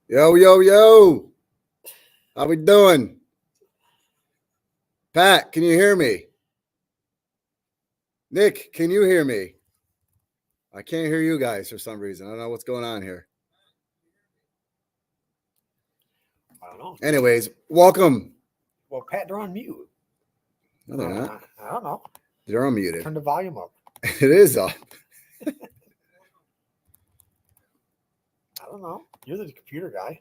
Yo, yo, yo. How we doing? Pat, can you hear me? Nick, can you hear me? I can't hear you guys for some reason. I don't know what's going on here. I don't know. Anyways, welcome. Well, Pat, they're on mute. No, they're not. I don't know. They're unmuted. Turn the volume up. It is up. I don't know. You're the computer guy.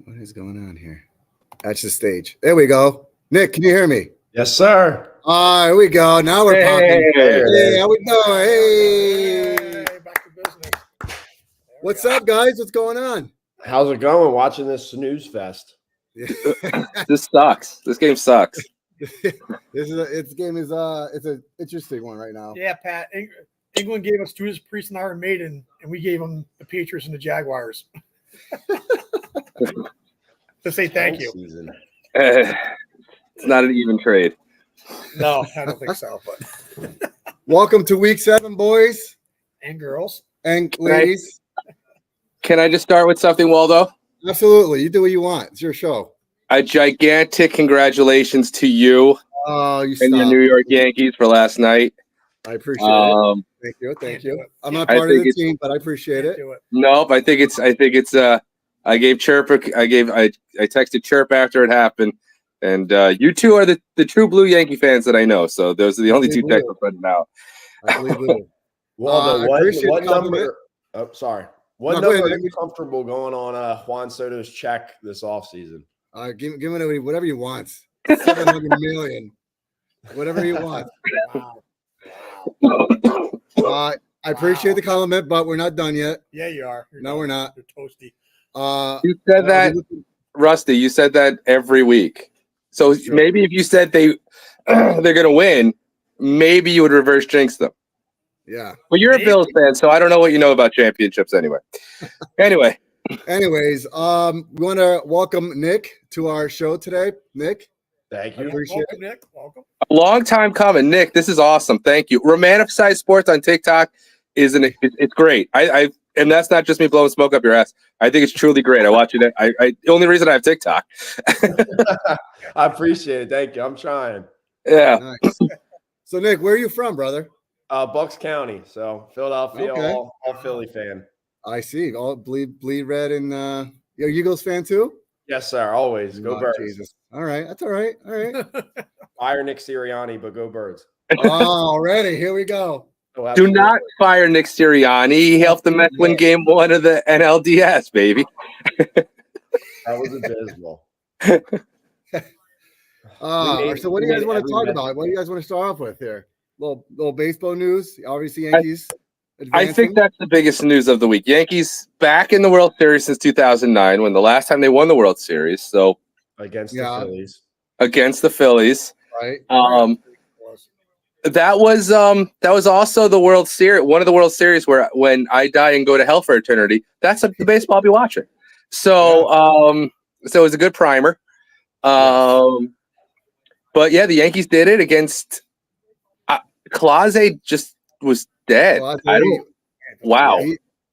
What is going on here? That's the stage. There we go. Nick, can you hear me? Yes, sir. Here we go. Now we're popping. Hey, how we doing? Hey. Back to business. What's up, guys? What's going on? How's it going watching this snooze fest? This sucks. This game sucks. It's an interesting one right now. Yeah, Pat. England gave us Judas Priest and Iron Maiden, and we gave them the Patriots and the Jaguars. To say thank you. It's not an even trade. No, I don't think so. But Welcome to week 7, boys and girls and ladies. Can I just start with something, Waldo? Absolutely. You do what you want. It's your show. A gigantic congratulations to you Oh, you and your stop. New York Yankees for last night. I appreciate it. Thank you. Can't Thank do you. it. I'm not I part of think the it's- team, but I appreciate can't it. do it. Nope, I think it's I gave Chirp I texted Chirp after it happened. And you two are the true blue Yankee fans that I know. So those are the only two Blue. texts I'm putting out. I believe you. Waldo, I appreciate what the compliment. number? Oh, sorry. What No, go number ahead. are you comfortable going on Juan Soto's check this offseason? Give me whatever you want. 700 million. Whatever you want. Wow. I appreciate the compliment, but we're not done yet. Yeah, you are. No, we're not. You're toasty. You said I'll that, be looking- Rusty, you said that every week. So Sure. maybe if you said they're gonna win, maybe you would reverse jinx them. Yeah. Well, you're a Maybe. Bills fan, so I don't know what you know about championships anyway. Anyway, Anyways, we want to welcome Nick to our show today. Nick, Thank I you. appreciate Welcome, Nick. Welcome. a long time coming. Nick, this is awesome. Thank you. Romanticized sports on TikTok it's great. And that's not just me blowing smoke up your ass. I think it's truly great. I watch it. The only reason I have TikTok. I appreciate it. Thank you. I'm trying. Yeah. Nice. So, Nick, where are you from, brother? Bucks County, so Philadelphia, Okay. all Philly fan. I see. All bleed red, and you're a Eagles fan too. Yes, sir. Always go Oh, Birds. Jesus. All right, that's all right. All right. Fire Nick Sirianni, but go Birds. Already, here we go. Oh, Do absolutely. not fire Nick Sirianni. He helped the Mets win game 1 of the NLDS, baby. That was abysmal. So what do you guys want to talk about? What do you guys want to start off with here? Little baseball news. Obviously, Yankees. I advancing. think that's the biggest news of the week. Yankees back in the World Series since 2009, when the last time they won the World Series. So Against Yeah. the Phillies. against the Phillies. right. That was also the World Series, one of the World Series where when I die and go to hell for eternity, that's the baseball I'll be watching. So so it was a good primer. But yeah, the Yankees did it against Clase just was dead. Well, Wow.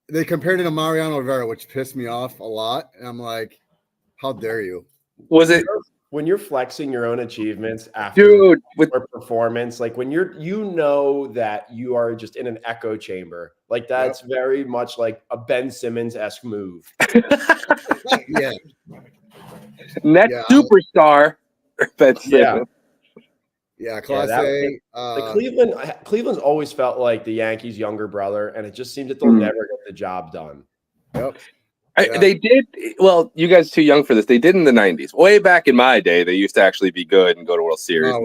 They compared it to Mariano Rivera, which pissed me off a lot. And I'm like, how dare you? Was it, When you're flexing your own achievements after dude? With your performance, like when you know that you are just in an echo chamber, like that's very much like a Ben Simmons-esque move. Yeah. next Yeah. superstar. Ben Simmons. Yeah. Class that- A. Like Cleveland's always felt like the Yankees' younger brother, and it just seems that they'll never get the job done. Yep. They did. Well, you guys are too young for this. They did in the 90s. Way back in my day, they used to actually be good and go to World Series. No,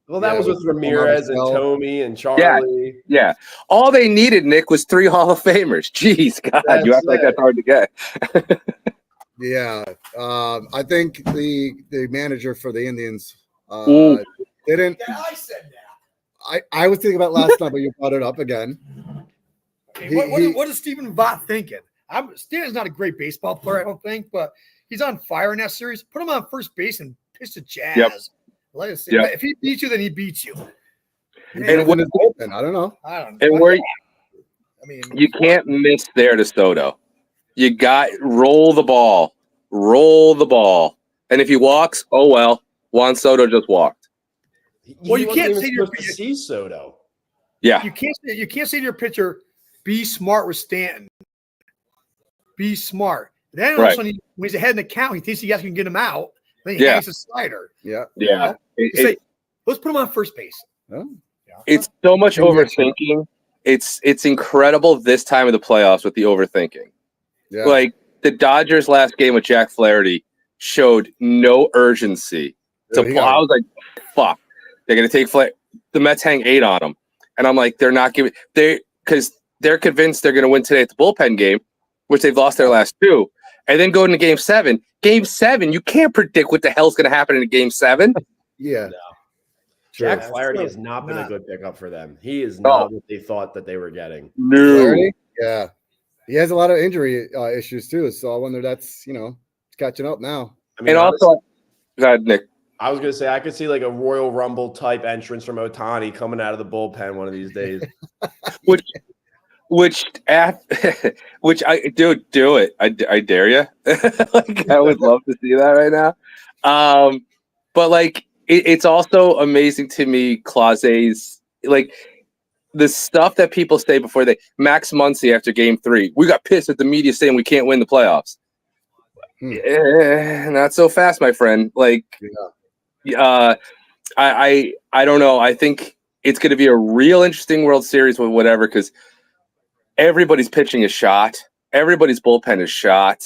Well, that Yeah, was with with Ramirez and Marcel. Tomey and Charlie. Yeah. All they needed, Nick, was 3 Hall of Famers. Jeez, God, you That's act like it. that's hard to get. Yeah. I think the manager for the Indians Ooh. didn't. Yeah, I said that. I was thinking about last night, but you brought it up again. What is Stephen Vaught thinking? Stanton's not a great baseball player, I don't think, but he's on fire in that series. Put him on first base and pitch the Jazz. Yep. Let us see. Yep. If he beats you, then he beats you. And what is open? I don't know. I don't know. And where I mean, You can't miss there to Soto. You got roll the ball, and if he walks, oh well. Juan Soto just walked. Well, you can't say say you're supposed to see Soto. Yeah, you can't say to your pitcher, "Be smart with Stanton." Be smart. Then all of a sudden, when he's ahead in the count, he thinks you guys can get him out. Then he hangs a slider. Yeah. You know? Say, let's put him on first base. Oh. It's so much overthinking. It's incredible this time of the playoffs with the overthinking. Yeah. Like the Dodgers' last game with Jack Flaherty showed no urgency to play. I was like, "Fuck, they're gonna take Flaherty." The Mets hang 8 on them, and I'm like, "They're not giving because they're convinced they're gonna win today at the bullpen game, which they've lost their last 2, and then go into Game 7. Game 7, you can't predict what the hell's gonna happen in Game 7. Yeah. No. Sure. Jack Flaherty has not been a good pickup for them. He is No. not what they thought that they were getting. No. Flaherty? Yeah. He has a lot of injury issues too, so I wonder that's it's catching up now. I mean, And also, go ahead, Nick. I was gonna say I could see like a Royal Rumble type entrance from Ohtani coming out of the bullpen one of these days. which I do it. I dare you. Like I would love to see that right now. But like it's also amazing to me, Clause's like the stuff that people say before Max Muncy after Game 3. We got pissed at the media saying we can't win the playoffs. Not so fast, my friend. Like, I don't know. I think it's going to be a real interesting World Series with whatever because everybody's pitching is shot. Everybody's bullpen is shot.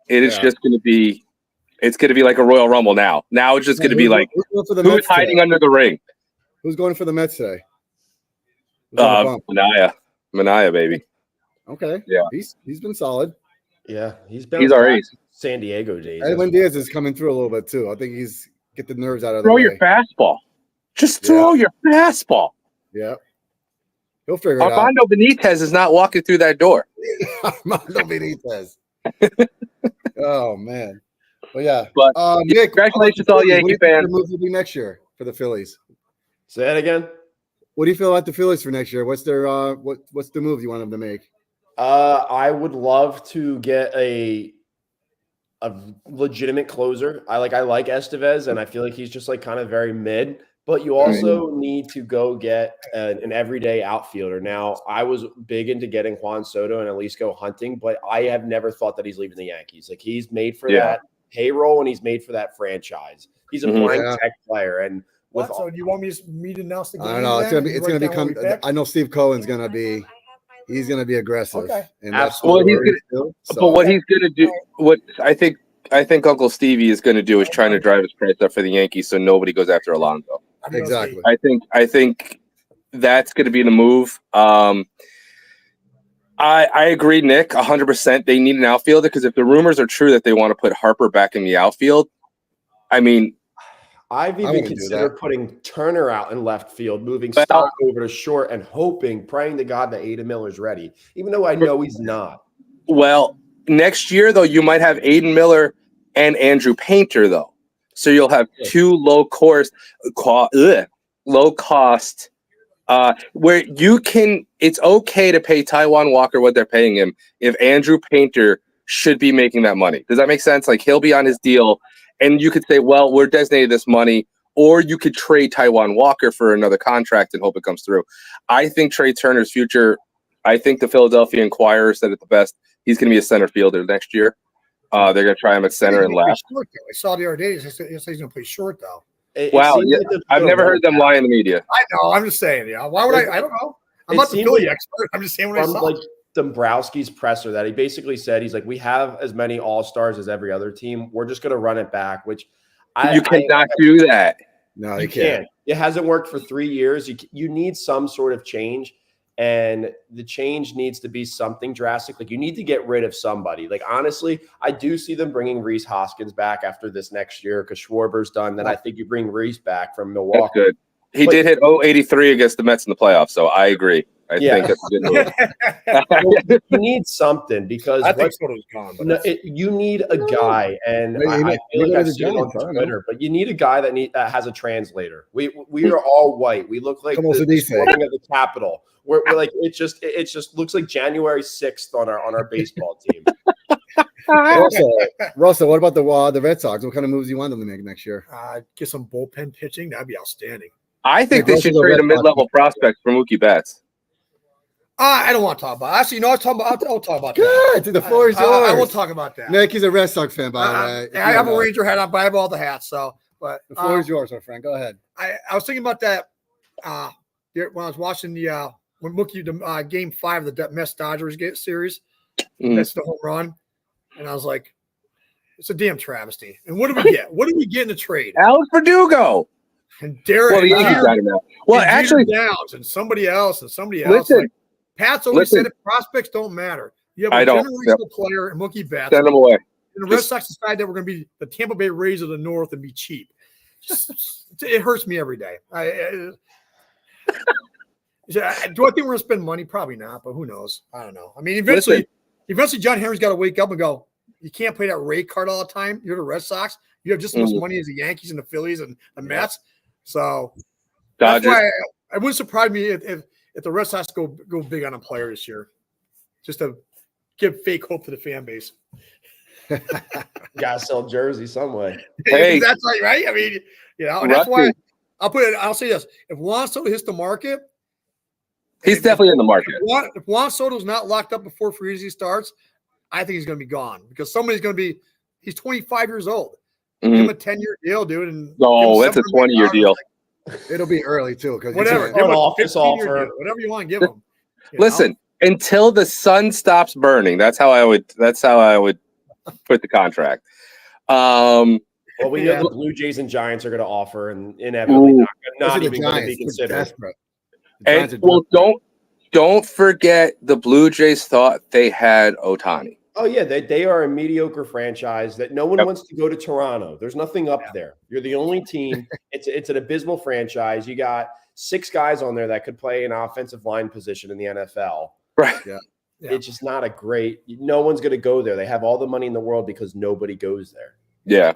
It is just going to be. It's going to be like a Royal Rumble now. Now it's just going to be like who's hiding under the ring. Who's going for the Mets today? Manaea, baby. Okay. Yeah. He's been solid. Yeah, he's our ace. San Diego days. Edwin Diaz is coming through a little bit too. I think he's get the nerves out of the way. Throw your fastball. Just throw your fastball. Yeah. He'll figure it out. Armando Benitez is not walking through that door. Armando Benitez. Oh man. Well, yeah. But Nick, congratulations, all Yankee fans. The move will be next year for the Phillies. Say that again. What do you feel about the Phillies for next year? What's their what's the move you want them to make? I would love to get a legitimate closer. I like Estevez, and I feel like he's just like kind of very mid. But you also need to go get an everyday outfielder. Now, I was big into getting Juan Soto and at least go hunting, but I have never thought that he's leaving the Yankees. Like he's made for that payroll and he's made for that franchise. He's a blank tech player, and. So do you want me to announce the game? I don't know. It's gonna become. I know Steve Cohen's gonna be. He's gonna be aggressive. Okay. And absolutely. But what he's gonna do, what I think Uncle Stevie is gonna do is trying to drive his price up for the Yankees, so nobody goes after Alonso. Exactly. I think that's gonna be the move. I agree, Nick, 100%. They need an outfielder because if the rumors are true that they want to put Harper back in the outfield, I mean. I've even considered putting Turner out in left field, moving Stock over to short and praying to God that Aiden Miller's ready, even though I know he's not. Well, next year, though, you might have Aiden Miller and Andrew Painter, though. So you'll have 2 low cost, where you can – it's okay to pay Taijuan Walker what they're paying him if Andrew Painter should be making that money. Does that make sense? Like he'll be on his deal – and you could say, well, we're designated this money, or you could trade Taijuan Walker for another contract and hope it comes through. I think Trey Turner's future, I think the Philadelphia Inquirer said it the best. He's going to be a center fielder next year. They're going to try him at center and left. I saw the other day. He's going to play short, though. Wow. I've never heard them lie in the media. I know. I'm just saying. Yeah. Why would I don't know. I'm not the Philly expert. I'm just saying what I saw. Dombrowski's presser that he basically said, he's like, we have as many all-stars as every other team. We're just going to run it back, which you cannot do that. No, you can't. It hasn't worked for 3 years. You need some sort of change, and the change needs to be something drastic. Like you need to get rid of somebody. Like honestly, I do see them bringing Rhys Hoskins back after this next year because Schwarber's done. Then I think you bring Rhys back from Milwaukee. That's good. He did hit 083 against the Mets in the playoffs, so I agree. I think that's a good move. You need something because I think Soto's gone. But you need a guy, and I feel like I've seen it on Twitter, but you need a guy that has a translator. We are all white. We look like the morning of the Capitol. We're like it just looks like January 6th on our baseball team. Russell, what about the Red Sox? What kind of moves do you want them to make next year? Get some bullpen pitching. That'd be outstanding. I think they should trade a mid-level prospect for Mookie Betts. I don't want to talk about it. Actually, I'll talk about that. Good. Dude, the floor is yours. I won't talk about that. Nick, he's a Red Sox fan, by the way. I have a Ranger hat on, but I have all the hats. But the floor is yours, my friend. Go ahead. I was thinking about that when I was watching when Mookie Game 5 of the Mets Dodgers series. That's the home run, and I was like, it's a damn travesty. And what do we get? What do we get in the trade? Alex Verdugo. And Derek. Well, actually, Downs and somebody else. Listen. Pat's always said it, prospects don't matter. You have a generational player and Mookie Betts. Send him away. And the Red Sox decide that we're going to be the Tampa Bay Rays of the North and be cheap. It hurts me every day. Do I think we're going to spend money? Probably not, but who knows? I don't know. I mean, eventually John Henry's got to wake up and go, you can't play that Ray card all the time. You're the Red Sox. You have just as much money as the Yankees and the Phillies and the Mets. So that's why it wouldn't surprise me if the Red Sox go big on a player this year, just to give fake hope to the fan base. Gotta sell jersey some way. Hey, that's right. I mean, and that's why I'll say this: if Juan Soto hits the market, he's definitely in the market. If Juan Soto's not locked up before free agency starts, I think he's going to be gone because somebody's going to be. He's 25 years old. Give him a 10-year deal, dude. And no, that's a 20-year deal. It'll be early too, because whatever. Give him an office offer, whatever you want to give him. Listen, until the sun stops burning. That's how I would put the contract. Well, we know the Blue Jays and Giants are going to offer, and inevitably not even going to be considered. And don't forget the Blue Jays thought they had Ohtani. Oh yeah, they are a mediocre franchise that no one wants to go to Toronto. There's nothing up there. You're the only team. It's an abysmal franchise. You got 6 guys on there that could play an offensive line position in the NFL. Right. Yeah. It's just not a great. No one's going to go there. They have all the money in the world because nobody goes there. Yeah.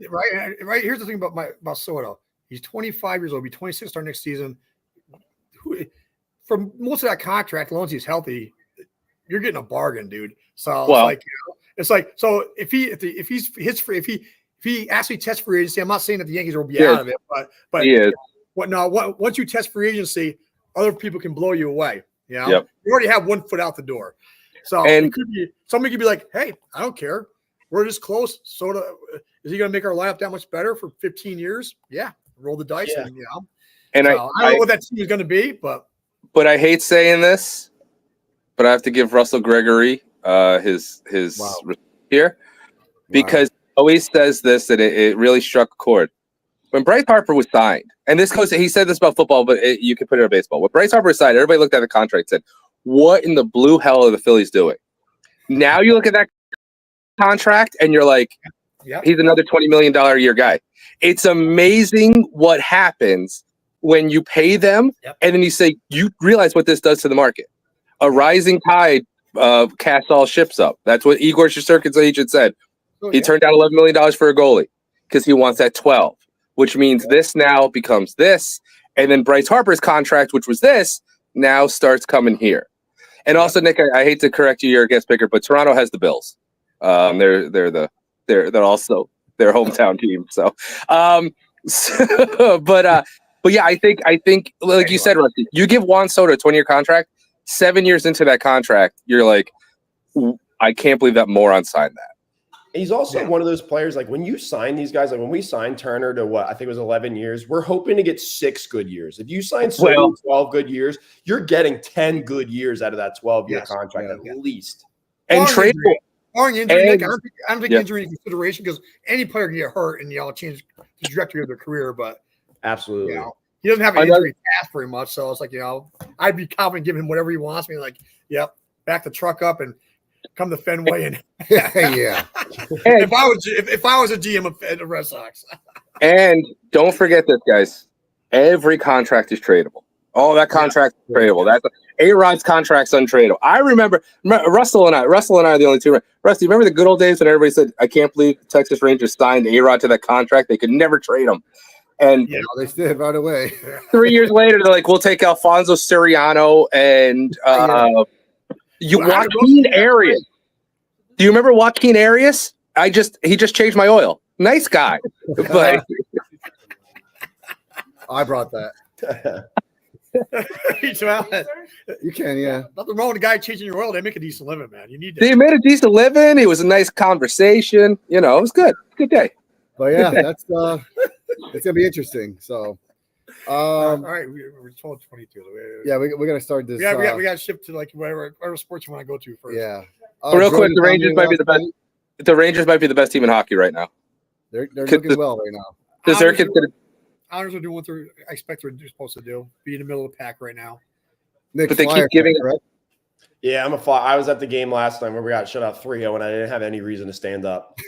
Right. Here's the thing about Soto. He's 25 years old. He'll be 26 starting next season. For most of that contract, as long as he's healthy, you're getting a bargain, dude. So it's like so if he actually tests free agency, I'm not saying that the Yankees will be out of it, but he is. Once you test free agency, other people can blow you away. You know, Yep. You already have one foot out the door. So somebody could be like, hey, I don't care. We're just close. Is he going to make our lineup that much better for 15 years? Yeah. Roll the dice. Yeah. And I don't know what that team is going to be, but I hate saying this, but I have to give Russell Gregory his here because he always says this, and it really struck a chord. When Bryce Harper was signed, and he said this about football, but you can put it in baseball. When Bryce Harper was signed, everybody looked at the contract and said, what in the blue hell are the Phillies doing? Now you look at that contract and you're like, he's another $20 million a year guy. It's amazing what happens when you pay them and then you say, you realize what this does to the market. A rising tide casts all ships up. That's what Igor Shesterkin's agent said. He turned down $11 million for a goalie because he wants that 12, which means this now becomes this. And then Bryce Harper's contract, which was this, now starts coming here. And also, Nick, I hate to correct you, you're a guest picker, but Toronto has the Bills. They're also their hometown team. So, but yeah, I think like you said, Rusty, you give Juan Soto a 20-year contract. 7 years into that contract, you're like, I can't believe that moron signed that. He's also one of those players, like when you sign these guys, like when we signed Turner to I think it was 11 years, we're hoping to get 6 good years. If you sign 12 good years, you're getting 10 good years out of that 12-year contract at least. And trade injury, Nick, I don't think injury in consideration because any player can get hurt and change the trajectory of their career. But absolutely, he doesn't have an injury past very much, so it's like I'd be confident giving him whatever he wants. Me like, back the truck up and come to Fenway and if I was a GM of the Red Sox. And don't forget this, guys. every contract is tradable. All that contract is tradable. That's A-Rod's contract's untradeable. I remember Russell and I are the only two. Rusty, remember the good old days when everybody said, I can't believe the Texas Rangers signed A-Rod to that contract. They could never trade him. And they did right away. 3 years later, they're like, we'll take Alfonso Siriano and Joaquin Arias. Do you remember Joaquin Arias? He just changed my oil. Nice guy. But I brought that. You can, yeah. Nothing wrong with a guy changing your oil. They make a decent living, man. You need that. They made a decent living. It was a nice conversation. It was good. Good day. But yeah, that's it's gonna be interesting. So, all right, we're 12:22. Yeah, we're gonna start this. Yeah, we got to shift to like whatever sports you want to go to first. Yeah. Real quick, the Rangers might be the best. The Rangers might be the best team in hockey right now. They're looking well right now. Because they're considered. Islanders are doing what I expect they're supposed to do. Be in the middle of the pack right now. Nick, but they keep giving. Yeah, I'm a fly. I was at the game last time where we got shut out 3-0, and I didn't have any reason to stand up.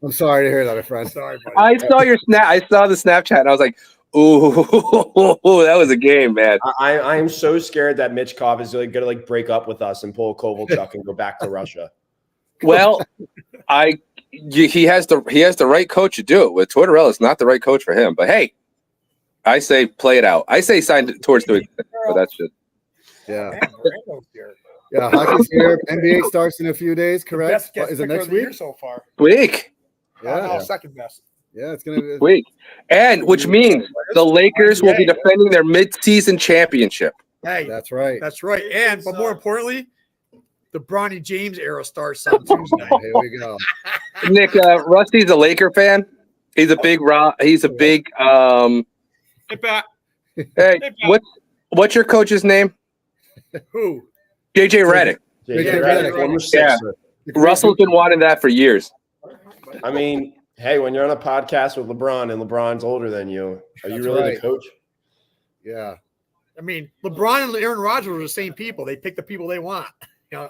I'm sorry to hear that, my friend. Sorry, buddy. I saw your snap. I saw the Snapchat, and I was like, "Ooh, that was a game, man." I am so scared that Mitch Kopp is going to break up with us and pull a Kovalchuk and go back to Russia. Well, he has the right coach to do it. With Tortorella, it's not the right coach for him. But hey, I say play it out. I say sign towards doing it, but that's just. Yeah. Yeah, hockey's here. NBA starts in a few days, correct? Is it next week? So far. Week. Yeah. Second best. Yeah, it's gonna be week. And which means the Lakers will be defending their mid-season championship. Hey, that's right. That's right. And but more importantly, the Bronny James era starts on Tuesday. Here we go. Nick, Rusty's a Laker fan. He's a big Hey, Pat. Hey, what's your coach's name? Who? JJ Redick. JJ Redick. Yeah. Russell's been wanting that for years. I mean, hey, when you're on a podcast with LeBron and LeBron's older than you, are you really the coach? Yeah. I mean, LeBron and Aaron Rodgers are the same people. They pick the people they want.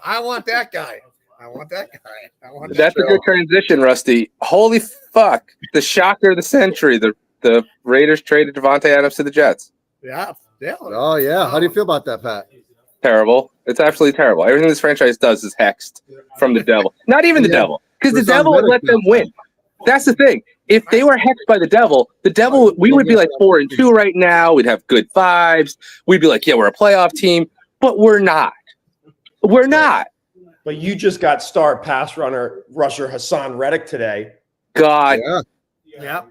I want that guy. I want that guy. That's a good transition, Rusty. Holy fuck. The shocker of the century. The Raiders traded Devontae Adams to the Jets. Yeah. Oh, yeah. How do you feel about that, Pat? Terrible. It's absolutely terrible. Everything this franchise does is hexed from the devil. Not even the devil, because the devil would let them win. That's the thing. If they were hexed by the devil, we would be like 4-2 right now. We'd have good vibes. We'd be like, yeah, we're a playoff team, but we're not. We're not. But you just got star pass rusher Hassan Reddick today. God. Yeah.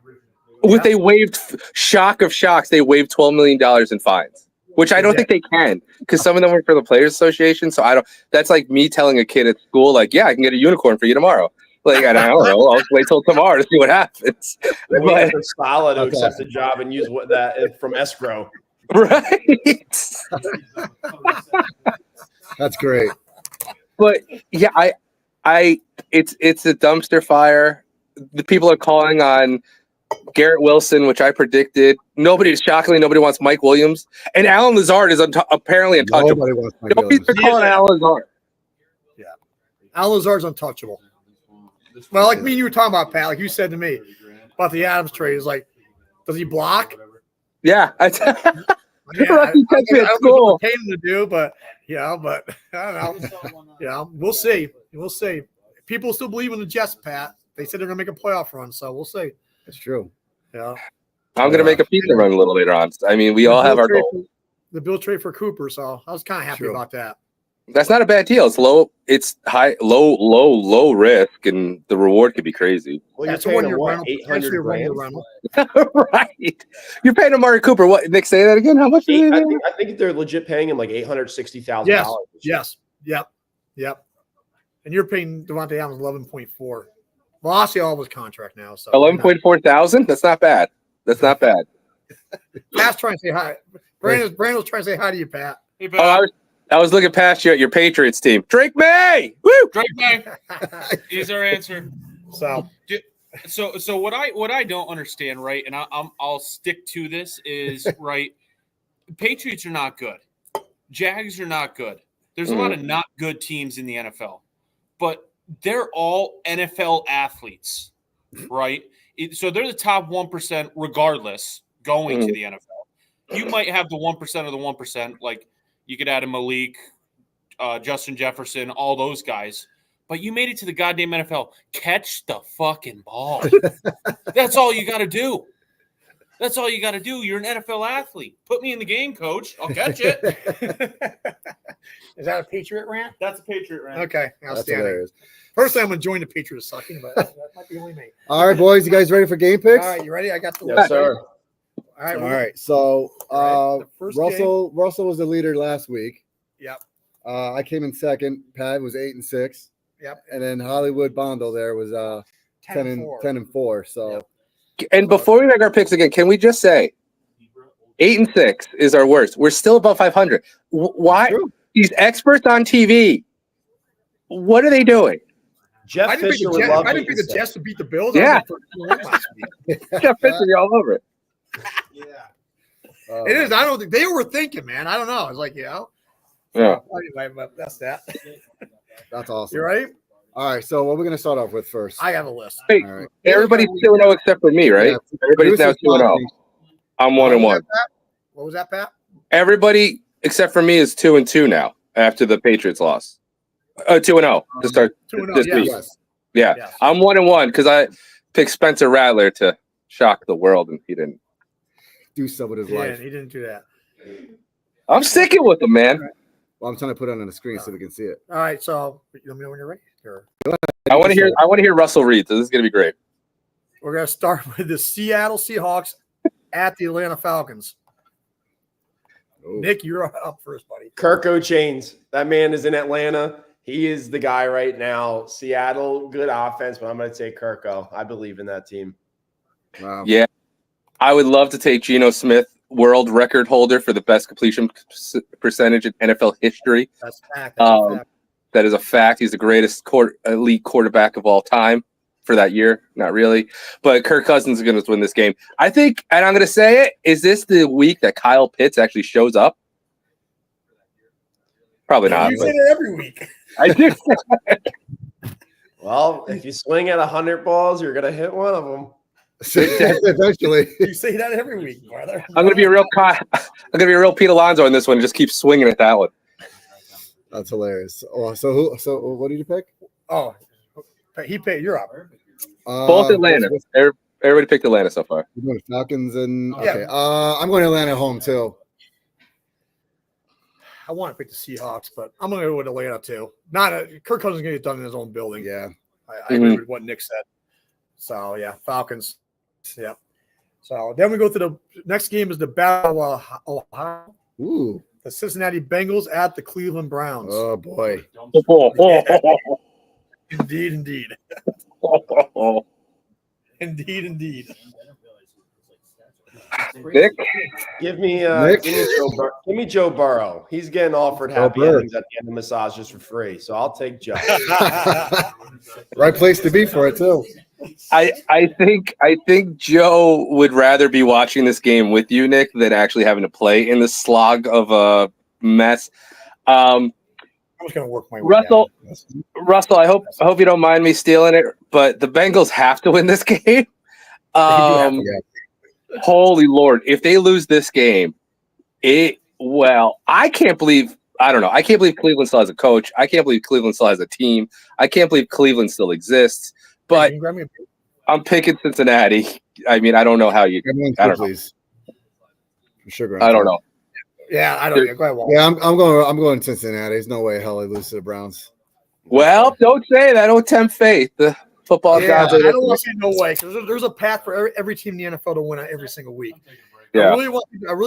They waived shock of shocks. They waived $12 million in fines, which I don't think they can, because some of them work for the Players Association. So that's like me telling a kid at school, like, yeah, I can get a unicorn for you tomorrow. Like, I don't know. I'll wait till tomorrow to see what happens. We have to Sala to accept the job and use that from escrow. Right. That's great. But yeah, it's a dumpster fire. The people are calling on Garrett Wilson, which I predicted. Nobody wants Mike Williams, and Alan Lazard is apparently untouchable. Nobody wants Mike Nobody's calling Alan Lazard. Yeah, Alan Lazard's untouchable. Well, like me and you were talking about, Pat, like you said to me about the Adams trade, is like, does he block? Yeah, I was paid him to do, but I don't know. We'll see. We'll see. People still believe in the Jets, Pat. They said they're gonna make a playoff run, so we'll see. That's true. Yeah. I'm gonna make a pizza run a little later on. I mean, we all have our goals. The Bill trade for Cooper, so I was kind of happy about that. That's not a bad deal. It's low. It's low risk, and the reward could be crazy. Well, you're paying him what, $800,000. Right. You're paying Amari Cooper. What? Nick, say that again. How much? I think they're legit paying him like $860,000. Yes. Yep. And you're paying Devontae Adams 11.4. Well, I see all of his contract now. So 11.4 thousand. That's not bad. Pat's trying to say hi. Brandon's trying to say hi to you, Pat. Hey, Pat. I was looking past you at your Patriots team. Drake May. Woo! Drake May. Is our answer. So what I don't understand, right? And I'll stick to this is right. Patriots are not good. Jags are not good. There's a lot of not good teams in the NFL, but they're all NFL athletes. right? So they're the top 1% regardless going to the NFL. You might have the 1% of the 1%, like you could add a Malik, Justin Jefferson, all those guys. But you made it to the goddamn NFL. Catch the fucking ball. That's all you got to do. That's all you got to do. You're an NFL athlete. Put me in the game, coach. I'll catch it. Is that a Patriot rant? That's a Patriot rant. Okay, That's outstanding. hilarious. Personally, I'm enjoying the Patriots sucking, but that might be only me. All right, boys, you guys ready for game picks? All right, you ready? I got the Yes, list. sir. All right, All right. So All right, the first Russell was the leader last week. Yep. I came in second. Pat was 8-6. Yep. And then Hollywood Bondo there was 10-4. So And before we make our picks again, can we just say 8-6 is our worst. We're still above 500. Why? These experts on TV, what are they doing? Jeff I didn't Fisher pick would the love Jets, Jets to beat the Bills. Yeah. Last week. Jeff Fisher, you're all over it. It is. I don't think they were thinking, man. I don't know. It's like, Yeah. Anyway, but that's that. that's awesome. You ready? All right. So what we're gonna start off with first. I have a list. Wait, All right. everybody's 2-0 except for me, right? Yeah. Everybody's now 2-0. I'm 1-1. What was that, Pat? Everybody except for me is 2-2 now after the Patriots loss. 2-0 to start 2-0, this yeah. week. Yes. Yeah, Yes. I'm 1-1 because I picked Spencer Rattler to shock the world, and he didn't. Do so with his Yeah, life. he didn't do that. I'm sticking with him, man. Well, I'm trying to put it on the screen so we can see it. All right, so you let me know when you're ready. Or I want to hear Russell read. So this is gonna be great. we're gonna start with the Seattle Seahawks at the Atlanta Falcons. Oh. Nick, you're up first, buddy. Kirk O'Chains. That man is in Atlanta. He is the guy right now. Seattle, good offense, but I'm going to take Kirko. I believe in that team. Wow. Yeah, I would love to take Geno Smith, world record holder for the best completion percentage in NFL history. That's fact. That's a fact. That is a fact. He's the greatest elite quarterback of all time for that year. Not really. But Kirk Cousins is going to win this game. I think, and I'm going to say it, is this the week that Kyle Pitts actually shows up? Probably not. You say that every week. I do. Well, if you swing at 100 balls, you're going to hit one of them. Eventually. You say that every week, brother. I'm going to be a real Pete Alonso on this one and just keep swinging at that one. That's hilarious. Oh, so what did you pick? Oh, he paid. You're up. Both Atlanta. Everybody picked Atlanta so far. You're going to Falcons and Yeah. okay. I'm going to Atlanta home too. I want to pick the Seahawks, but I'm going to go with Atlanta too. Kirk Cousins is going to get done in his own building. Yeah. I agree with what Nick said. So yeah, Falcons. Yeah. So then we go to the next game is the Battle of Ohio. Ooh. The Cincinnati Bengals at the Cleveland Browns. Oh boy. Indeed. Indeed. Nick? Give me Nick? give me Joe Burrow. He's getting offered happy Burrow. endings at the end of massages for free, so I'll take Joe. Right place to be for it too. I think Joe would rather be watching this game with you, Nick, than actually having to play in the slog of a mess. I was going to work my way Russell, down. Russell, I hope you don't mind me stealing it, but the Bengals have to win this game. Holy Lord, if they lose this game, I can't believe Cleveland still has a coach. I can't believe Cleveland still has a team. I can't believe Cleveland still exists. But Can you grab me a beer? I'm picking Cincinnati. I mean, I don't know how you. I don't know. Please. Sugar. I don't know. Yeah, I don't know. Go ahead, Walt. Yeah, I'm going Cincinnati. There's no way hell they lose to the Browns. Well, don't say that. Don't tempt fate. The football Yeah, gods. I don't want to say no way because there's a path for every team in the NFL to win every single week. Yeah. I really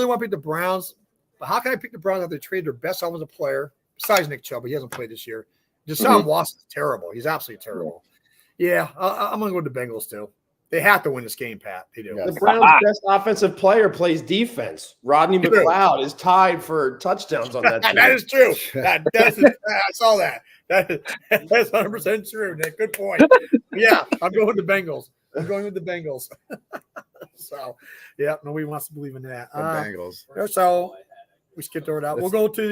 want to pick the Browns, but how can I pick the Browns after they trade their best offensive player besides Nick Chubb? He hasn't played this year. Deshaun Watson's terrible. He's absolutely terrible. Yeah, I'm going to go with the Bengals too. They have to win this game, Pat. They do. The Browns' best offensive player plays defense. Rodney McLeod is tied for touchdowns on that team. That is true. I saw that. That's 100% true, Nick. Good point. Yeah, I'm going with the Bengals. So, yeah, nobody wants to believe in that. The Bengals. So we skipped over that. We'll go to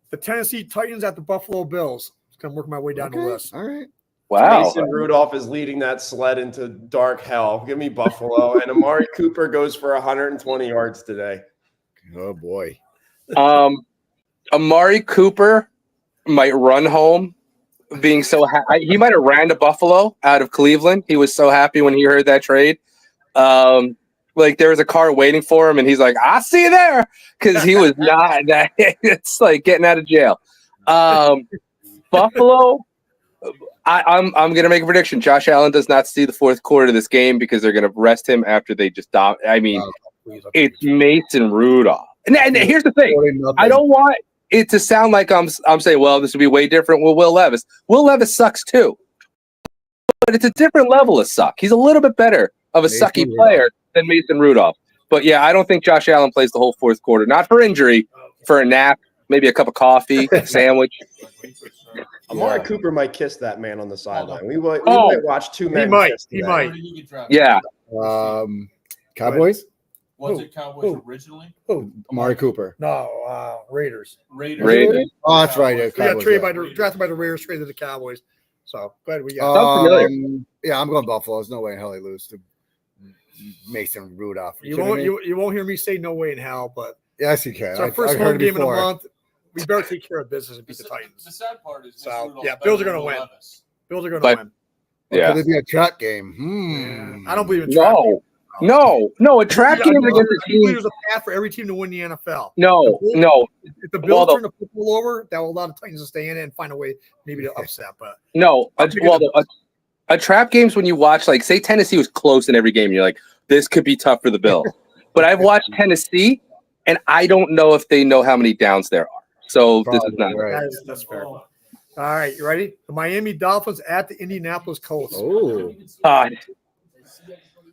the Tennessee Titans at the Buffalo Bills. Just gonna work my way down the list. All right. Wow. Mason Rudolph is leading that sled into dark hell. Give me Buffalo. And Amari Cooper goes for 120 yards today. Oh boy. Amari Cooper might run home being so happy. He might have ran to Buffalo out of Cleveland. He was so happy when he heard that trade. Like there was a car waiting for him and he's like, I'll see you there. Cause he was not that. It's like getting out of jail. Buffalo. I'm going to make a prediction. Josh Allen does not see the fourth quarter of this game because they're going to rest him after they just I mean, it's Mason Rudolph. And here's the thing. I don't want it to sound like I'm saying, well, this would be way different with Will Levis. Will Levis sucks too. But it's a different level of suck. He's a little bit better of a sucky player than Mason Rudolph. But yeah, I don't think Josh Allen plays the whole fourth quarter. Not for injury, for a nap, maybe a cup of coffee, a sandwich. Amari Cooper might kiss that man on the sideline. We might watch two men. He might. Yeah. Cowboys? Was it Cowboys originally? Amari Cooper. No, Raiders. Raiders. Oh, that's right. Yeah, Drafted Cowboys, by the Raiders, traded to the Cowboys. So glad we yeah. got. Sounds familiar. Yeah, I'm going Buffalo. There's no way in hell they lose to Mason Rudolph. You won't hear me say no way in hell, but Yes, you can. it's our first home game in a month. We better take care of business and beat the Titans. The sad part is, Bills are going to win. Bills are going to win. Yeah. Could it be a trap game? I don't believe in trap. No. A trap game against a team. There's a path for every team to win the NFL. No. If the Bills turn the football over, that will allow the Titans to stay in it and find a way maybe to upset. But no. A trap game's when you watch, like, say Tennessee was close in every game. You're like, this could be tough for the Bills. But I've watched Tennessee, and I don't know if they know how many downs there are. So this is not right. That's fair. All right, you ready? The Miami Dolphins at the Indianapolis Colts. Oh,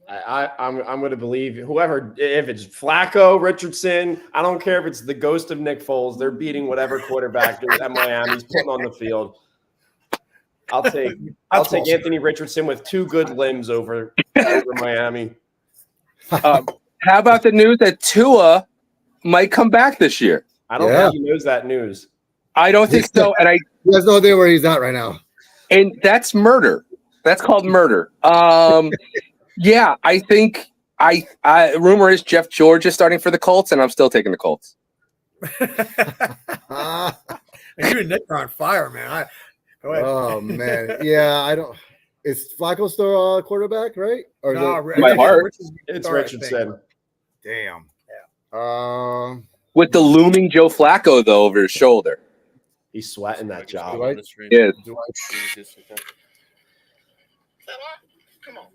I'm going to believe whoever, if it's Flacco, Richardson, I don't care if it's the ghost of Nick Foles. They're beating whatever quarterback that Miami's putting on the field. I'll take Anthony Richardson with two good limbs over Miami. How about the news that Tua might come back this year? I don't think he knows that news. I don't think so. And he has no idea where he's at right now. And that's murder. That's called murder. Yeah, I think rumor is Jeff George is starting for the Colts, and I'm still taking the Colts. And you and Nick are on fire, man. Go ahead. Oh man, yeah. I don't. Is Flacco still quarterback, right? Or my heart? It's Richardson. Damn. Yeah. With the looming Joe Flacco though over his shoulder. He's sweating that job. Yes. Come on.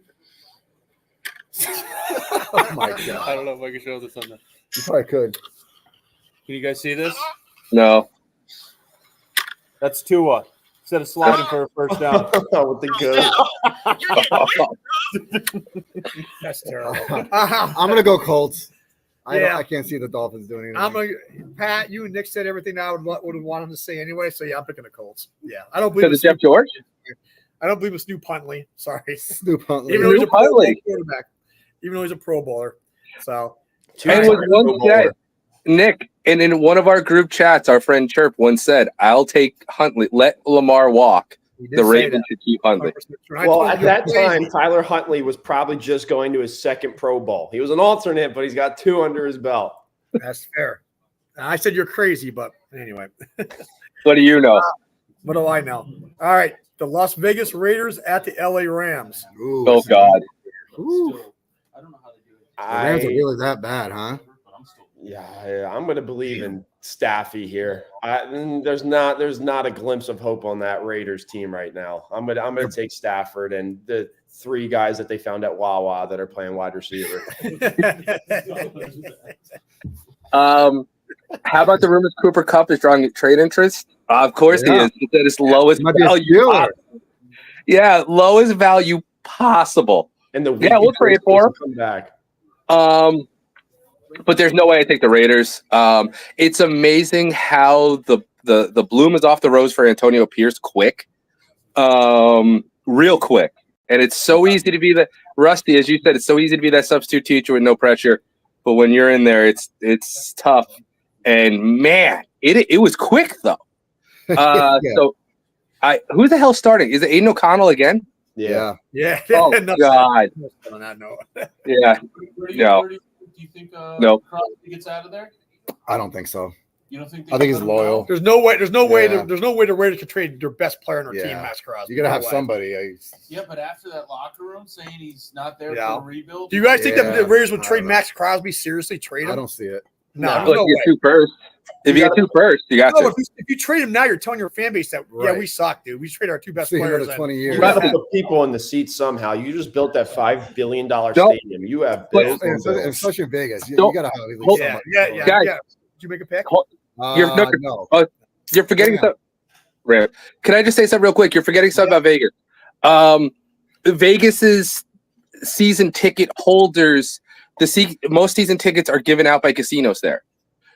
Oh my god. I don't know if I can show this on the. You probably could. Can you guys see this? No. That's Tua. Instead of sliding for a first down. With the good. That's terrible. I'm gonna go Colts. I can't see the Dolphins doing anything. Pat, you and Nick said everything I would have wanted to say anyway. So yeah, I'm picking the Colts. Yeah, I don't believe Jeff George. I don't believe it's Snoop Huntley. Sorry, Snoop Huntley. Even though he's a Pro Bowl quarterback. Even though he's a Pro Bowler. So. And was one said, Nick, and in one of our group chats, our friend Chirp once said, "I'll take Huntley. Let Lamar walk. The Ravens should keep Huntley." Well, at that time, Tyler Huntley was probably just going to his second Pro Bowl. He was an alternate, but he's got two under his belt. That's fair. I said you're crazy, but anyway. What do you know? What do I know? All right. The Las Vegas Raiders at the LA Rams. Ooh, oh, God. Ooh. I don't know how they do it. The Rams are really that bad, huh? Yeah, I'm going to believe in Staffy here. There's not a glimpse of hope on that Raiders team right now. I'm gonna take Stafford and the three guys that they found at Wawa that are playing wide receiver. How about the rumors Cooper Kupp is drawing trade interest? Of course he is. It's at his lowest value possible. Yeah, lowest value possible. And we'll trade for him. Come back. But there's no way I take the Raiders. It's amazing how the bloom is off the rose for Antonio Pierce quick, real quick. And it's so easy to be Rusty, as you said, it's so easy to be that substitute teacher with no pressure. But when you're in there, it's tough. And man, it was quick though. So Who the hell's starting? Is it Aiden O'Connell again? Yeah. Yeah. Oh God. On that note. Yeah. No. Do you think No. Crosby gets out of there? I don't think so. You don't think? I think he's loyal. There's no way. There's no way. Yeah. There's no way the Raiders could trade their best player on their team, Yeah. Max Crosby. You got to No have way. somebody. Yeah, but after that locker room saying he's not there Yeah. for a rebuild, Do you guys think that the Yeah. Raiders would I trade don't know. Max Crosby? Seriously, trade him? I don't see it. No, No. there's But no you way. get two first. If you get two first, you got No, to. if you trade him now, you're telling your fan base that yeah, Right. we suck, dude. We just traded our two best See players. another 20 years. You have to put people in the seats somehow. You just built that $5 billion Don't- stadium. You have bills. And and bills. especially in Vegas, you Don't- got to have at least hold- Yeah, somebody. yeah. Guys. Did you make a pick? You're No. You're forgetting Yeah. something. Right. Can I just say something real quick? You're forgetting something about Vegas. Vegas's season ticket holders, most season tickets are given out by casinos there.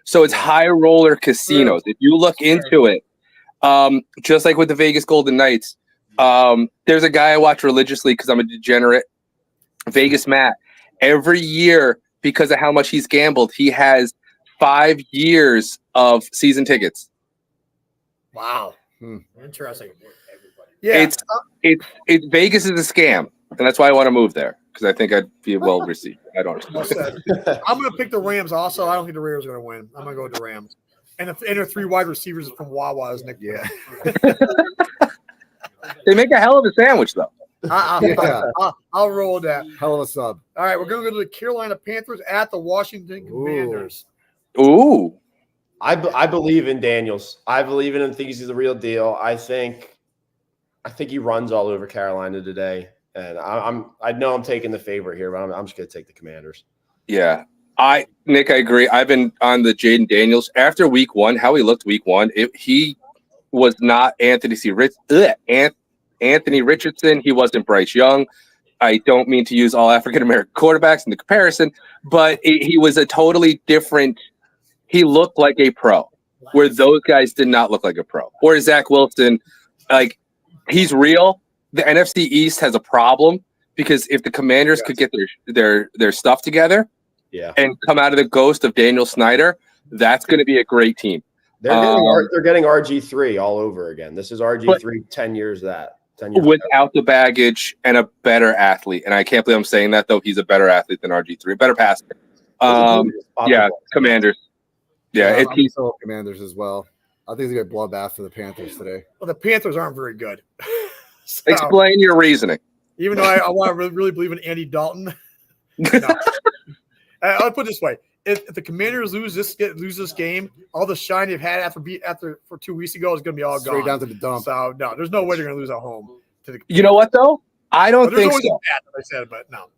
So it's high roller casinos. If you look into it, just like with the Vegas Golden Knights, there's a guy I watch religiously because I'm a degenerate, Vegas Matt. Every year, because of how much he's gambled, he has 5 years of season tickets. Wow. Hmm. Interesting. Yeah. It's Vegas is a scam, and that's why I want to move there because I think I'd be well received. I don't. Well said. I'm going to pick the Rams also. I don't think the Raiders are going to win. I'm going to go with the Rams. And their 3 wide receivers from Wawa is Nick. Yeah. They make a hell of a sandwich, though. I'll roll with that. Hell of a sub. All right, we're going to go to the Carolina Panthers at the Washington Commanders. Ooh. I believe in Daniels. I believe in him. Think he's the real deal. I think he runs all over Carolina today, and I know I'm taking the favorite here, but I'm just gonna take the Commanders. Yeah, Nick, I agree. I've been on the Jaden Daniels after week 1. How he looked week 1, he was not Anthony Richardson. He wasn't Bryce Young. I don't mean to use all African American quarterbacks in the comparison, but he was a totally different. He looked like a pro, where those guys did not look like a pro. Or Zach Wilson, like he's real. The NFC East has a problem because if the Commanders could get their stuff together, and come out of the ghost of Daniel Snyder, that's going to be a great team. They're getting RG3 all over again. This is RG3 10 years that. 10 years without the baggage and a better athlete. And I can't believe I'm saying that, though. He's a better athlete than RG3, better passer. Yeah, Commanders. Yeah, he's Commanders as well. I think it's a good bloodbath for the Panthers today. Well, the Panthers aren't very good. So, explain your reasoning. Even though I want to really believe in Andy Dalton. No. I'll put it this way: if the Commanders lose this game, all the shine they've had for 2 weeks ago is going to be all straight gone. Down to the dump. So no, there's no way they're going to lose at home. You know what though? I don't think so. Bad, I said, but no.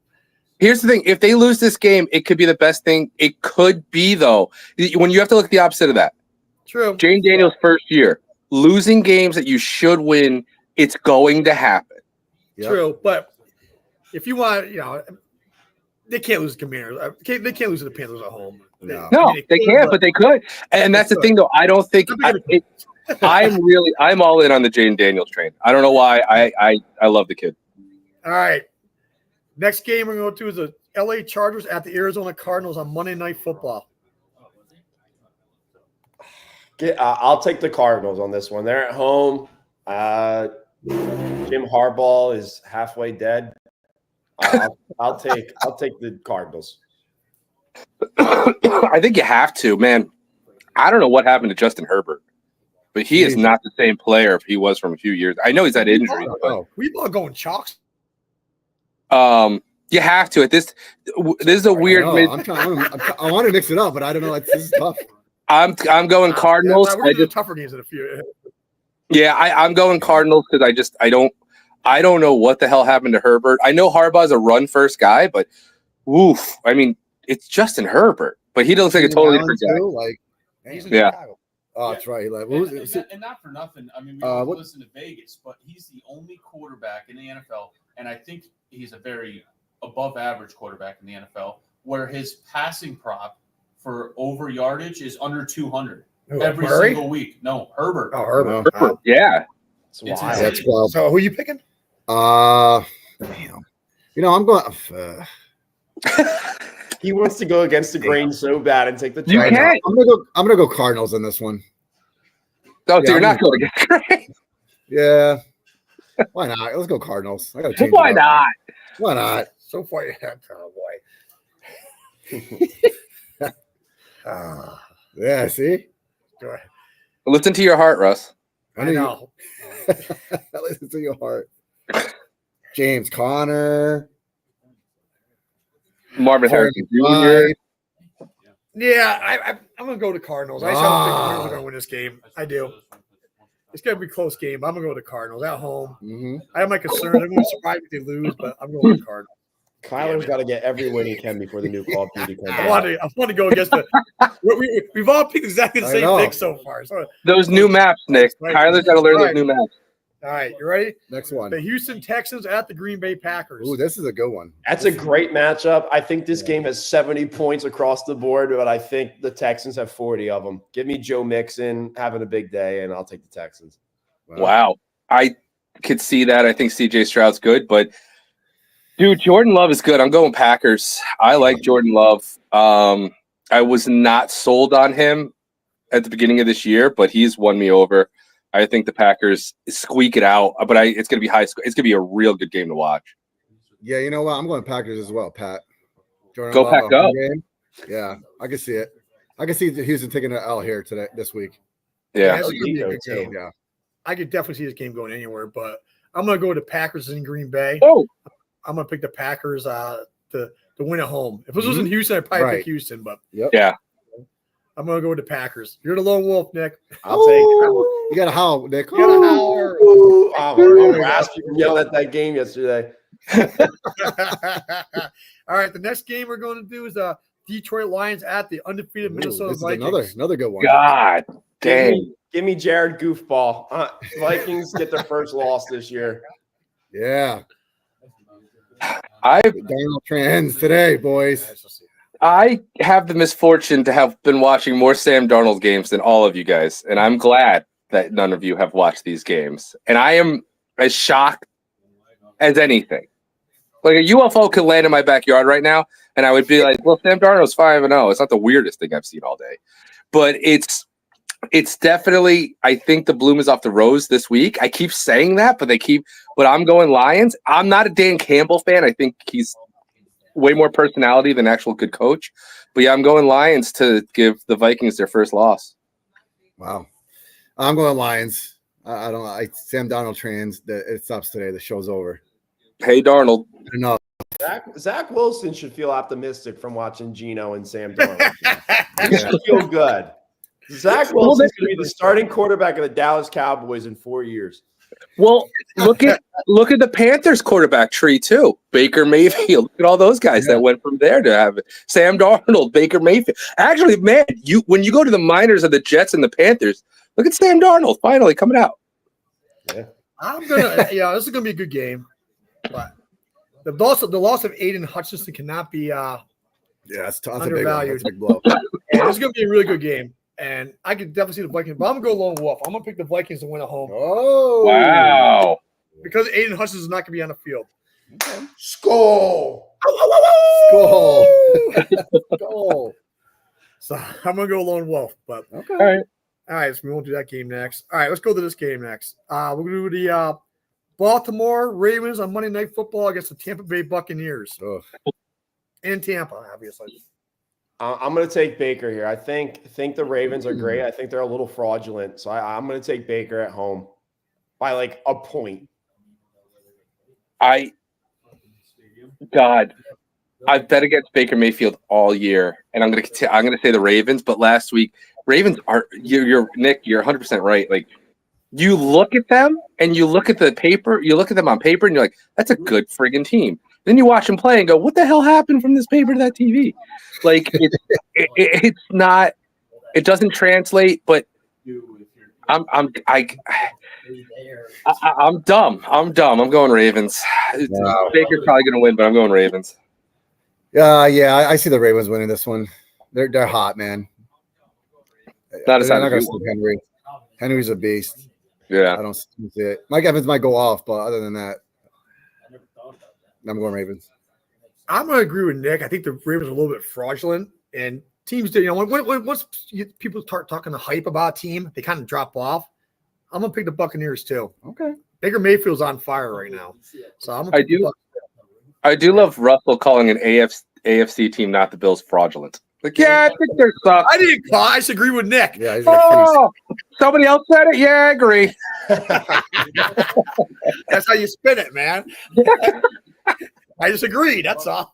Here's the thing: if they lose this game, it could be the best thing. It could be though. When you have to look at the opposite of that. True. Jane Daniels' first year, losing games that you should win, it's going to happen. Yep. True, but if you want, they can't lose the Commanders. They can't lose to the Panthers at home. No. No, they can't, but they could. And that's the thing, though. I don't think I'm all in on the Jaden Daniels train. I don't know why. I love the kid. All right. Next game we're going to go to is the LA Chargers at the Arizona Cardinals on Monday Night Football. I'll take the Cardinals on this one. They're at home. Jim Harbaugh is halfway dead. I'll take the Cardinals. I think you have to, man. I don't know what happened to Justin Herbert, but he is not the same player if he was from a few years. I know he's had injuries, but we all going chalks. you have to. This is a weird. I want to mix it up, but I don't know. This is tough. I'm going Cardinals. We're going to do tougher games in a few. Yeah, I'm going Cardinals because I don't know what the hell happened to Herbert. I know Harbaugh's a run first guy, but woof. I mean, it's Justin Herbert, but he looks like a totally different guy. He's in Chicago. Oh, that's right. And not for nothing. I mean, we all listen to Vegas, but he's the only quarterback in the NFL, and I think he's a very above average quarterback in the NFL, where his passing prop for over yardage is under 200 every single week. No, Herbert. Oh, Herbert. Wow. Yeah. That's wild. So who are you picking? Damn. I'm going. He wants to go against the grain so bad and take the. You can't. I'm gonna go Cardinals in this one. Oh, so you're not going against Gray. Yeah. Why not? Let's go Cardinals. I gotta change Why it up. not? Why not? So far, you have boy. Yeah, see? Go ahead. Listen to your heart, Russ. I know. Listen to your heart. James Conner. Marvin Harrison Jr. Right. Yeah, I'm gonna go to Cardinals. I just don't think the Rams are gonna win this game. I do. It's gonna be a close game. I'm gonna go with the Cardinals at home. Mm-hmm. I have my concerns. I'm gonna be surprised if they lose, but I'm going with the Cardinals. Kyler's got to get every win he can before the new Call of Duty comes I out. want to go against the. We've all picked exactly the I same know. pick so far. So, Those new maps, Nick. Kyler's got to learn those new maps. all right, you ready? Next one. The Houston Texans at the Green Bay Packers. Ooh, this is a good one. That's a great matchup. I think this game has 70 points across the board, but I think the Texans have 40 of them. Give me Joe Mixon having a big day, and I'll take the Texans. Wow. I could see that. I think CJ Stroud's good, but dude, Jordan Love is good. I'm going Packers. I like Jordan Love. I was not sold on him at the beginning of this year, but he's won me over. I think the Packers squeak it out, but it's going to be high school. It's going to be a real good game to watch. Yeah, you know what? I'm going Packers as well, Pat. Jordan Go Love, Pack, go. game. Yeah, I can see it. I can see Houston taking an L here this week. Yeah. It's gonna be a good too. game. Yeah. I could definitely see this game going anywhere, but I'm gonna go with the Packers in Green Bay. Oh, I'm gonna pick the Packers to win at home. If this was in Houston, I'd probably pick Houston, but yeah. I'm gonna go with the Packers. You're the lone wolf, Nick. I'll take it. You got to howl, Nick. You gotta holler. Ooh, I'm raspy from yelling at that game yesterday. All right, the next game we're going to do is Detroit Lions at the undefeated Minnesota This is Vikings. another good one. God dang. Give me Jared Goofball. Vikings get their first loss this year. Yeah. I Donald trends today, boys. have the misfortune to have been watching more Sam Darnold games than all of you guys, and I'm glad that none of you have watched these games. And I am as shocked as anything. Like a UFO could land in my backyard right now, and I would be like, well, Sam Darnold's 5-0. It's not the weirdest thing I've seen all day. But it's definitely, I think the bloom is off the rose this week. I keep saying that, but I'm going Lions. I'm not a Dan Campbell fan. I think he's way more personality than actual good coach. But yeah, I'm going Lions to give the Vikings their first loss. Wow. I'm going Lions. I don't know. Sam Donald trans. It stops today. The show's over. Hey, Darnold. Enough. Zach Wilson should feel optimistic from watching Geno and Sam Darnold. He should feel good. Zach Wilson's going to be the starting quarterback of the Dallas Cowboys in 4 years. Well, look at the Panthers quarterback tree too. Baker Mayfield. Look at all those guys that went from there to have it. Sam Darnold, Baker Mayfield. Actually, man, when you go to the minors of the Jets and the Panthers, look at Sam Darnold finally coming out. Yeah. This is gonna be a good game. But the loss of Aiden Hutchinson cannot be that's a undervalued. big blow. This is gonna be a really good game. And I could definitely see the Vikings, but I'm gonna go lone wolf. I'm gonna pick the Vikings to win at home. Oh wow! Because Aiden Hutchinson is not gonna be on the field. Okay. Skull. Skull. So I'm gonna go lone wolf. But Okay. All right. So we won't do that game next. All right, let's go to this game next. We're gonna do the Baltimore Ravens on Monday Night Football against the Tampa Bay Buccaneers. Ugh. In Tampa, obviously. I'm going to take Baker here. I think the Ravens are great. I think they're a little fraudulent. So I'm going to take Baker at home by like a point. I've bet against Baker Mayfield all year, and I'm going to say the Ravens. But last week, Ravens are you're Nick. You're 100% right. Like you look at them and you look at the paper. You look at them on paper, and you're like, that's a good friggin' team. Then you watch them play and go, what the hell happened from this paper to that TV? Like it's not, it doesn't translate, but I'm dumb. I'm going Ravens. Wow. Baker's probably going to win, but I'm going Ravens. Yeah, I see the Ravens winning this one. They're hot, man. Not as hot not as gonna see Henry. Henry's a beast. Yeah. I don't see it. Mike Evans might go off, but other than that, I'm going Ravens. I'm going to agree with Nick. I think the Ravens are a little bit fraudulent, and teams do. Once people start talking the hype about a team, they kind of drop off. I'm gonna pick the Buccaneers too. Okay. Baker Mayfield's on fire right now, so I'm gonna pick the I do love Russell calling an AFC team, not the Bills, fraudulent. Like, yeah, I think they're sucks. I didn't call. I disagree with Nick. Yeah. Oh, somebody else said it. Yeah, I agree. That's how you spin it, man. I disagree. That's all.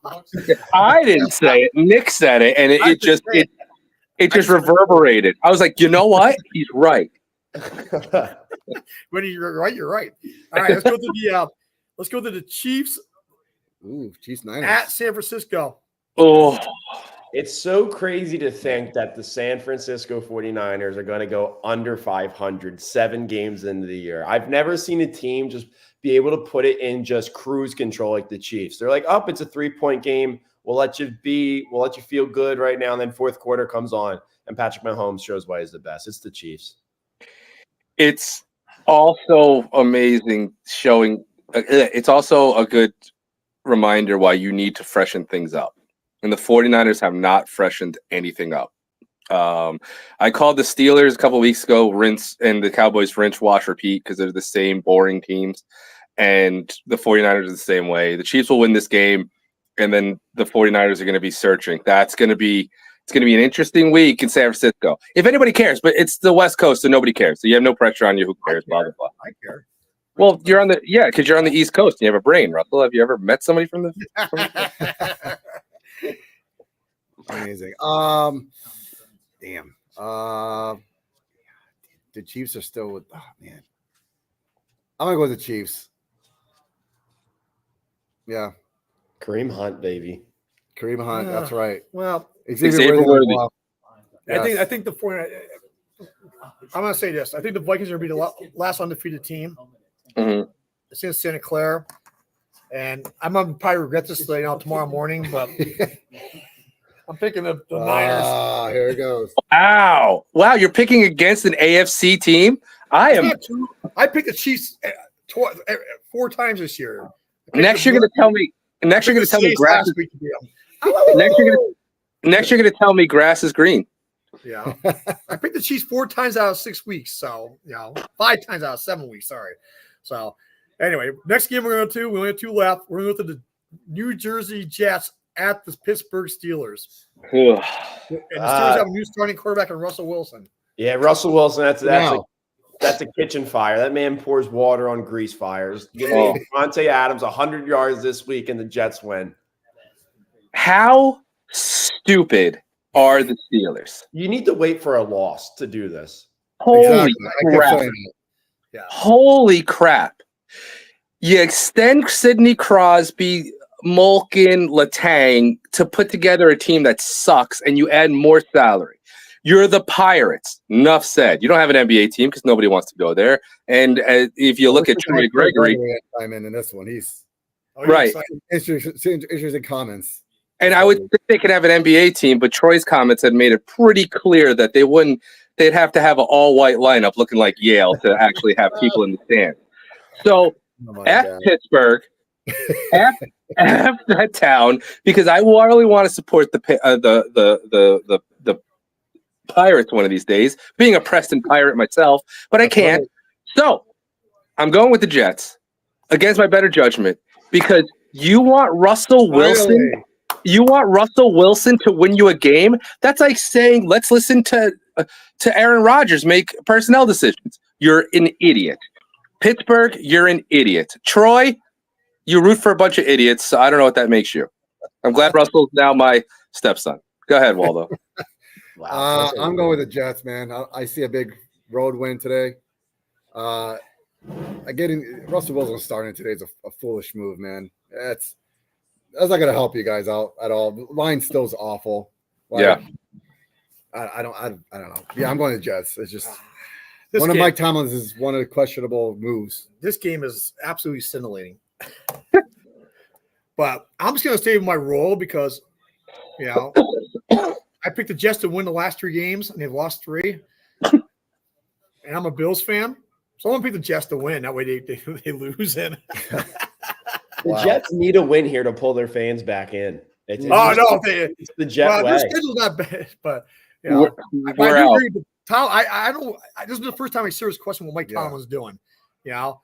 I didn't say it. Nick said it, and it just reverberated. I was like, you know what? He's right. When you're right, you're right. All right, let's go to the Chiefs. Ooh, Chiefs Niners at San Francisco. Oh, it's so crazy to think that the San Francisco 49ers are going to go under 500 7 games into the year. I've never seen a team just be able to put it in just cruise control like the Chiefs. They're like, it's a 3-point game. We'll let you feel good right now. And then fourth quarter comes on and Patrick Mahomes shows why he's the best. It's the Chiefs. It's also amazing showing. It's also a good reminder why you need to freshen things up. And the 49ers have not freshened anything up. I called the Steelers a couple weeks ago, rinse, and the Cowboys rinse, wash, repeat, because they're the same boring teams. And the 49ers are the same way. The Chiefs will win this game, and then the 49ers are going to be searching. It's going to be an interesting week in San Francisco. If anybody cares, but it's the West Coast, so nobody cares. So you have no pressure on you. Who cares? Blah, blah, blah. I care. Well, because you're on the East Coast and you have a brain, Russell. Have you ever met somebody from the Amazing. Damn. The Chiefs are still with. Oh man, I'm gonna go with the Chiefs. Yeah, Kareem Hunt, baby. Kareem Hunt. That's right. Well, Xavier Worthy. I think the 49ers. I'm gonna say this. I think the Vikings are gonna be the last undefeated team. Mm-hmm. It's in Santa Clara, and I'm gonna probably regret this tomorrow morning, but I'm picking the Niners. Ah, here it goes. Wow, you're picking against an AFC team. I picked the Chiefs 4 times this year. Next, you're gonna tell me grass. Next, you're gonna tell me grass is green. Yeah, I picked the Chiefs 4 times out of 6 weeks. So 5 times out of 7 weeks. Sorry. So anyway, next game we're going to we only have 2 left. We're going to go to the New Jersey Jets at the Pittsburgh Steelers. And the Steelers have a new starting quarterback in Russell Wilson. Yeah, Russell Wilson. That's a kitchen fire. That man pours water on grease fires. Give me Devontae Adams 100 yards this week, and the Jets win. How stupid are the Steelers? You need to wait for a loss to do this. Holy crap. Yeah. Holy crap. You extend Sidney Crosby, Malkin, Letang to put together a team that sucks, and you add more salary. You're the Pirates. Enough said. You don't have an NBA team because nobody wants to go there. And if you look at Troy Gregory, I'm in this one. He's right. Interesting comments. And I would think they could have an NBA team, but Troy's comments had made it pretty clear that they wouldn't. They'd have to have an all-white lineup looking like Yale to actually have people in the stand. So, Pittsburgh, F that town, because I really want to support the Pirates one of these days, being a Preston Pirate myself, but I can't. So, I'm going with the Jets against my better judgment because you want Russell Wilson. You want Russell Wilson to win you a game? That's like saying, let's listen to Aaron Rodgers make personnel decisions. You're an idiot. Pittsburgh, you're an idiot. Troy, you root for a bunch of idiots, so I don't know what that makes you. I'm glad Russell's now my stepson. Go ahead, Waldo. Wow, I'm going with the Jets, man. I see a big road win today. Getting Russell Wilson starting today is a foolish move, man. That's not going to help you guys out at all. The line still is awful. I don't know. Yeah, I'm going to Jets. It's just of Mike Tomlin's is one of the questionable moves. This game is absolutely scintillating. But I'm just going to stay with my role because, I picked the Jets to win the last 3 games, and they've lost 3. And I'm a Bills fan, so I'm going to pick the Jets to win. That way they lose. And the Jets need a win here to pull their fans back in. It's the Jet way. Their schedule's not bad, but we're out. Tom, I don't. This is the first time I serious question what Mike Tomlin's doing. You know,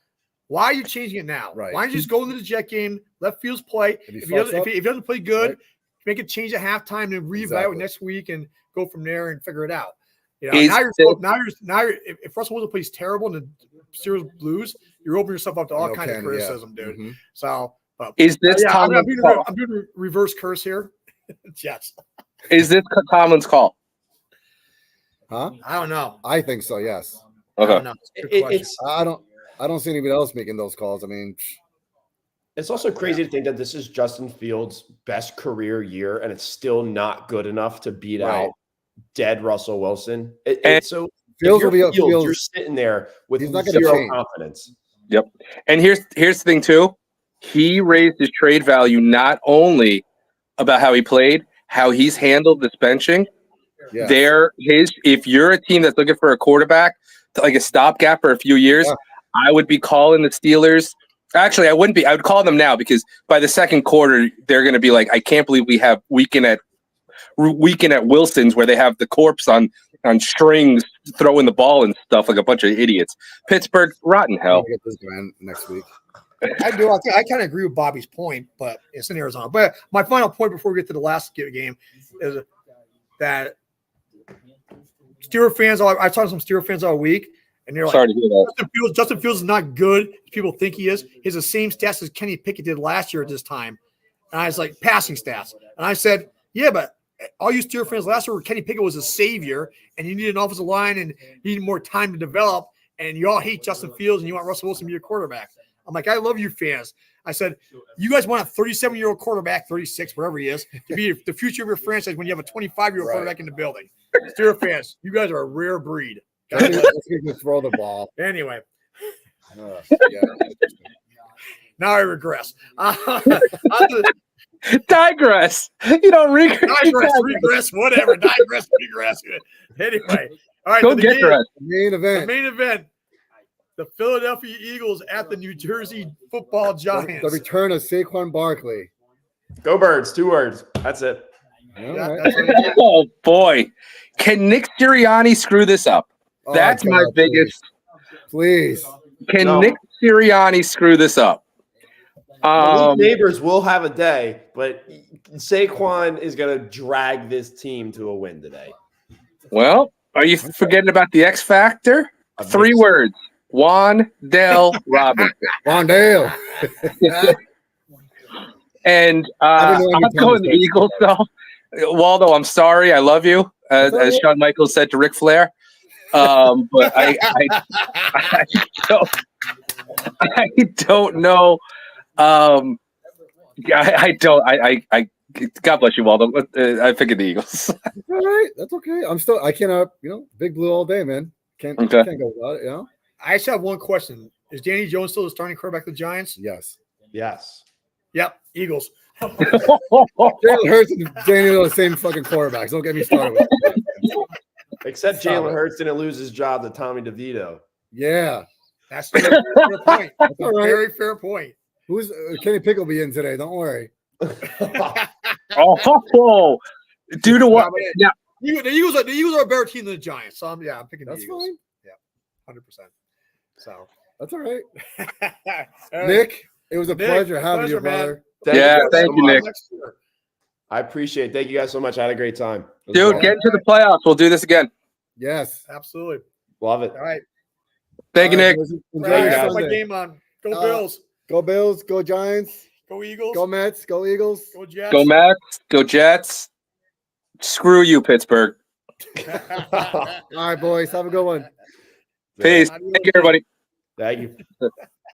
why are you changing it now? Right. Why don't you just go into the Jet game, let Fields play? If he doesn't play good, make a change at halftime and reevaluate next week and go from there and figure it out. You know, now you're if Russell Wilson plays terrible and the Steelers lose, you're opening yourself up to all kinds of criticism, dude. Mm-hmm. So, is this Tomlin's call? I'm doing reverse curse here. Jets. Is this Tomlin's call? Huh? I don't know. I think so. Yes. Okay. I don't know. I don't see anybody else making those calls. I mean, it's also crazy to think that this is Justin Fields' best career year, and it's still not good enough to beat out dead Russell Wilson. So Fields will be Fields, you're sitting there with zero confidence. Yep. And here's the thing too. He raised his trade value not only about how he played, how he's handled this benching. Yeah. If you're a team that's looking for a quarterback, like a stopgap for a few years, I would be calling the Steelers. Actually, I wouldn't be. I would call them now because by the second quarter, they're going to be like, I can't believe we have weekend at Wilson's where they have the corpse on strings throwing the ball and stuff like a bunch of idiots. Pittsburgh, rotten hell. Get this man next week. I do. I kind of agree with Bobby's point, but it's in Arizona. But my final point before we get to the last game is that Steelers fans, I've talked to some Steelers fans all week, and they're like, sorry to hear that. Justin Fields is not good as people think he is. He has the same stats as Kenny Pickett did last year at this time. And I was like, passing stats. And I said, yeah, but all you Steelers fans last year, Kenny Pickett was a savior, and you need an offensive line and you need more time to develop, and you all hate Justin Fields, and you want Russell Wilson to be your quarterback. I'm like, I love you fans. I said, you guys want a 37-year-old quarterback, 36, wherever he is, to be the future of your franchise when you have a 25-year-old quarterback in the building. Steelers fans, you guys are a rare breed. Let's throw the ball. Anyway. Now I regress. Digress. You don't regress. Regress, whatever. Digress, regress. Anyway. All right. Go get the main event. The main event. The Philadelphia Eagles at the New Jersey Football Giants. The return of Saquon Barkley. Go Birds. 2 words. That's it. Oh, boy. Can Nick Sirianni screw this up? That's my biggest. Please. Can Nick Sirianni screw this up? Neighbors will have a day, but Saquon is going to drag this team to a win today. Well, are you forgetting about the X Factor? 3 words. Wandale Robinson. Wandale. And I'm going the Eagles, though. Waldo, I'm sorry. I love you, as Shawn Michaels said to Ric Flair. But I don't know. God bless you, Waldo. I figured the Eagles. All right, that's okay. I cannot, Big Blue all day, man. Can't go without it, I just have one question. Is Danny Jones still the starting quarterback of the Giants? Yes. Yep. Eagles. Jalen Hurts and Daniel are the same fucking quarterbacks. Don't get me started with that. Except Jalen Hurts didn't lose his job to Tommy DeVito. Yeah. That's a fair point. That's a very fair point. Who's Kenny Pickett will be in today. Don't worry. Due to what? Yeah. The Eagles are a better team than the Giants. So I'm picking the Eagles. Fine. Yeah, 100%. So that's all right. Nick, it was a pleasure having you, brother. Thank you, Nick. I appreciate it. Thank you guys so much. I had a great time. Dude, get into the playoffs. We'll do this again. Yes. Absolutely. Love it. All right. Thank you, Nick. Enjoy your my game on. Go Bills. Go Bills. Go Giants. Go Eagles. Go Mets. Go Eagles. Go Jets. Go Mets. Go Jets. Screw you, Pittsburgh. All right, boys. Have a good one. Peace. Thank you, everybody. Thank you.